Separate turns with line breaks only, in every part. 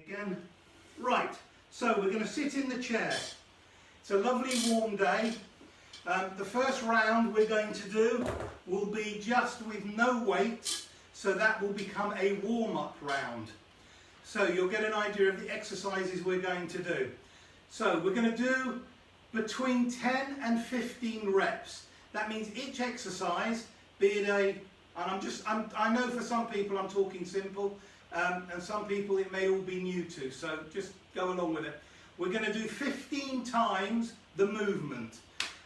Again. Right, so we're going to sit in the chair. It's a lovely warm day. The first round we're going to do will be just with no weight, so that will become a warm-up round. So you'll get an idea of the exercises we're going to do. So we're going to do between 10 and 15 reps. That means each exercise, be it I know for some people I'm talking simple, and some people it may all be new to, so just go along with it. We're going to do 15 times the movement.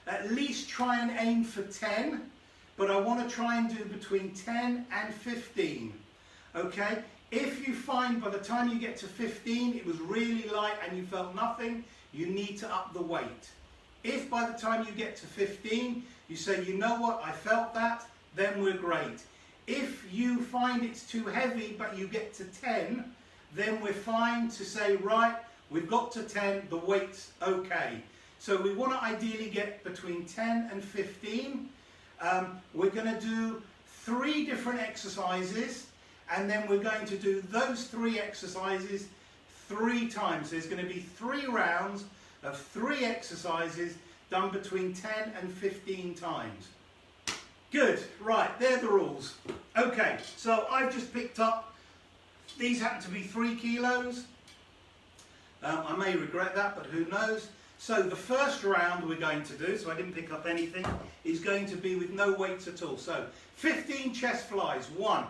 At least try and aim for 10, but I want to try and do between 10 and 15. Okay? If you find by the time you get to 15 it was really light and you felt nothing, you need to up the weight. If by the time you get to 15 you say, you know what, I felt that, then we're great. If you find it's too heavy but you get to 10, then we're fine to say, right, we've got to 10, the weight's okay. So we want to ideally get between 10 and 15. We're going to do 3 different exercises, and then we're going to do those 3 exercises 3 times. There's going to be 3 rounds of 3 exercises done between 10 and 15 times. Good, right, they're the rules. Okay, so I've just picked up, these happen to be 3 kilos. I may regret that, but who knows. So the first round we're going to do, so I didn't pick up anything, is going to be with no weights at all. So 15 chest flies, 1,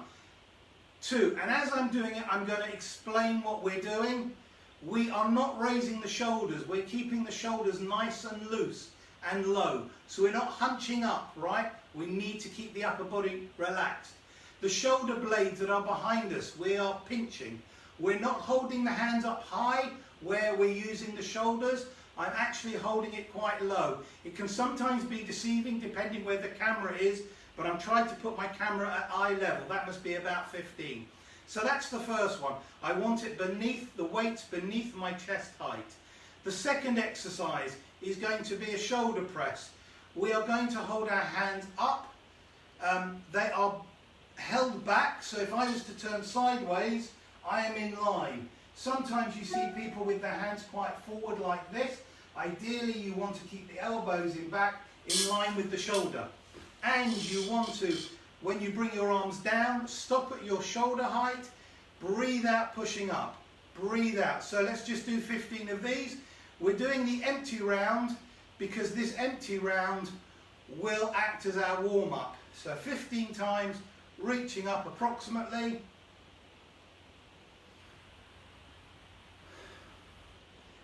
2, and as I'm doing it, I'm going to explain what we're doing. We are not raising the shoulders, we're keeping the shoulders nice and loose and low. So we're not hunching up, right? We need to keep the upper body relaxed. The shoulder blades that are behind us, we are pinching. We're not holding the hands up high where we're using the shoulders. I'm actually holding it quite low. It can sometimes be deceiving depending where the camera is, but I'm trying to put my camera at eye level. That must be about 15. So that's the first one. I want it beneath, the weights beneath my chest height. The second exercise is going to be a shoulder press. We are going to hold our hands up. They are held back, so if I was to turn sideways, I am in line. Sometimes you see people with their hands quite forward like this. Ideally you want to keep the elbows in back in line with the shoulder. And you want to, when you bring your arms down, stop at your shoulder height, breathe out pushing up, breathe out. So let's just do 15 of these. We're doing the empty round because this empty round will act as our warm-up. So 15 times, reaching up approximately.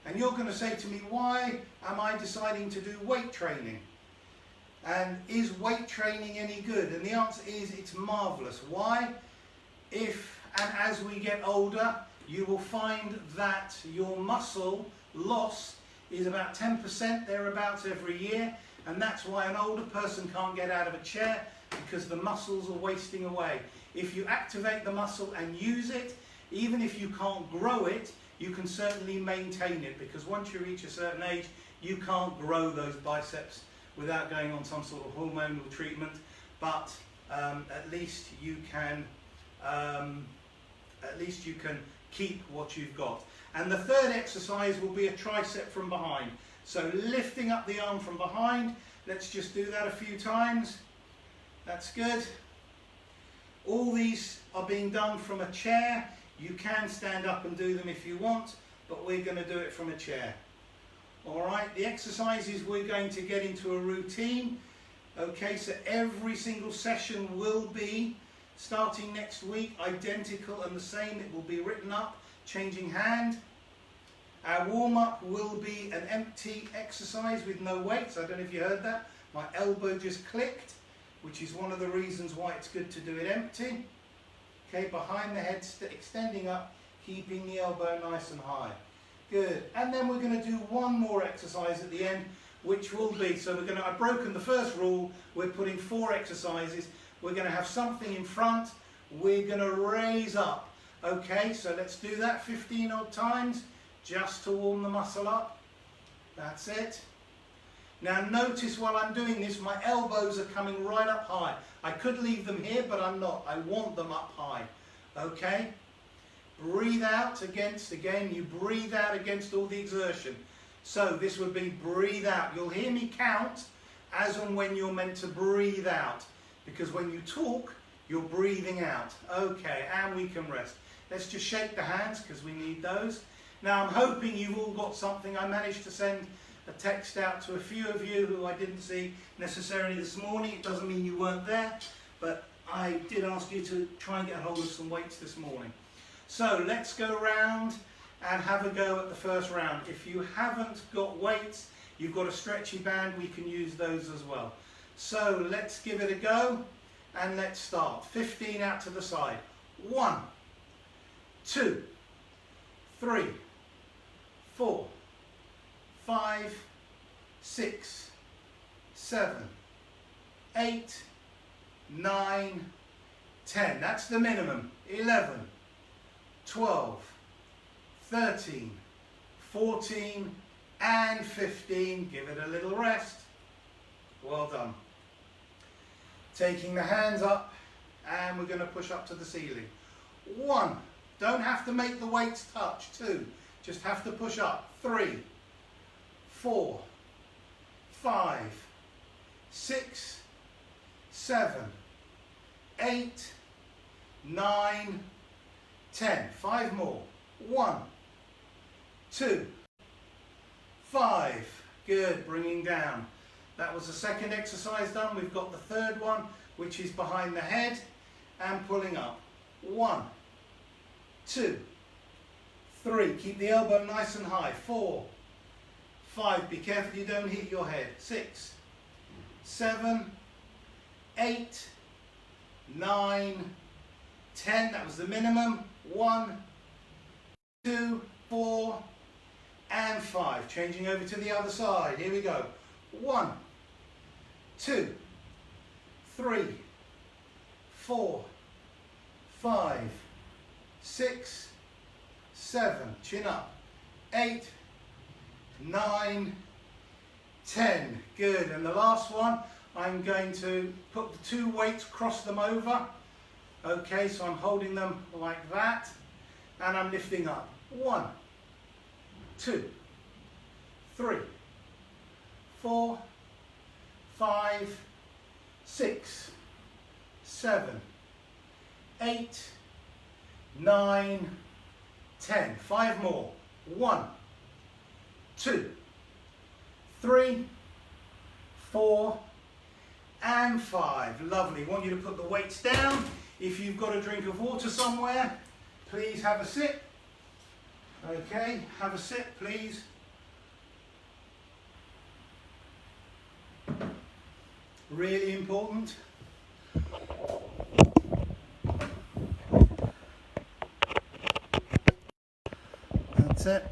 And you're going to say to me, why am I deciding to do weight training? And is weight training any good? And the answer is, it's marvellous. Why? If and as we get older, you will find that your muscle loss is about 10% thereabouts every year, and that's why an older person can't get out of a chair, because the muscles are wasting away. If you activate the muscle and use it, even if you can't grow it, you can certainly maintain it, because once you reach a certain age, you can't grow those biceps without going on some sort of hormonal treatment, but at least you can keep what you've got. And the third exercise will be a tricep from behind. So lifting up the arm from behind, let's just do that a few times. That's good. All these are being done from a chair. You can stand up and do them if you want, but we're going to do it from a chair. Alright, the exercises we're going to get into a routine. Okay, so every single session will be, starting next week, identical and the same. It will be written up, changing hand. Our warm-up will be an empty exercise with no weights. I don't know if you heard that. My elbow just clicked, which is one of the reasons why it's good to do it empty. Okay, behind the head, extending up, keeping the elbow nice and high. Good. And then we're going to do one more exercise at the end, which will be, so I've broken the first rule, we're putting 4 exercises. We're going to have something in front, we're going to raise up. Okay, so let's do that 15 odd times, just to warm the muscle up. That's it. Now notice while I'm doing this, my elbows are coming right up high. I could leave them here, but I'm not. I want them up high. Okay? breathe out against, again, you breathe out against all the exertion. So this would be breathe out. You'll hear me count as and when you're meant to breathe out, because when you talk, you're breathing out. Okay, and we can rest. Let's just shake the hands because we need those. Now I'm hoping you've all got something. I managed to send a text out to a few of you who I didn't see necessarily this morning. It doesn't mean you weren't there, but I did ask you to try and get hold of some weights this morning. So let's go round and have a go at the first round. If you haven't got weights, you've got a stretchy band, we can use those as well. So let's give it a go and let's start. 15 out to the side. 1, 2, 3, 4, 5, 6, 7, 8, 9, 10. That's the minimum. 11, 12, 13, 14 and 15. Give it a little rest. Well done. Taking the hands up and we're going to push up to the ceiling. 1. Don't have to make the weights touch. 2. Just have to push up. 3, 4, 5, 6, 7, 8, 9, 10. 5 more. 1, 2, 5. Good, bringing down. That was the second exercise done. We've got the third one, which is behind the head and pulling up. 1, 2, 3. Keep the elbow nice and high. 4, 5. Be careful you don't hit your head. 6, 7, 8, 9, 10. That was the minimum. 1, 2, 4, and 5. Changing over to the other side. Here we go. 1, 2, 3, 4, 5, 6, 7. Chin up. 8, 9, 10. Good. And the last one, I'm going to put the 2 weights, cross them over. Okay, so I'm holding them like that. And I'm lifting up. 1, 2, 3, 4, 5, 6, 7, 8, 9, 10. 5 more. 1, 2, 3, 4, and 5. Lovely. I want you to put the weights down. If you've got a drink of water somewhere, please have a sip. Okay, have a sip, please. Really important. That's it.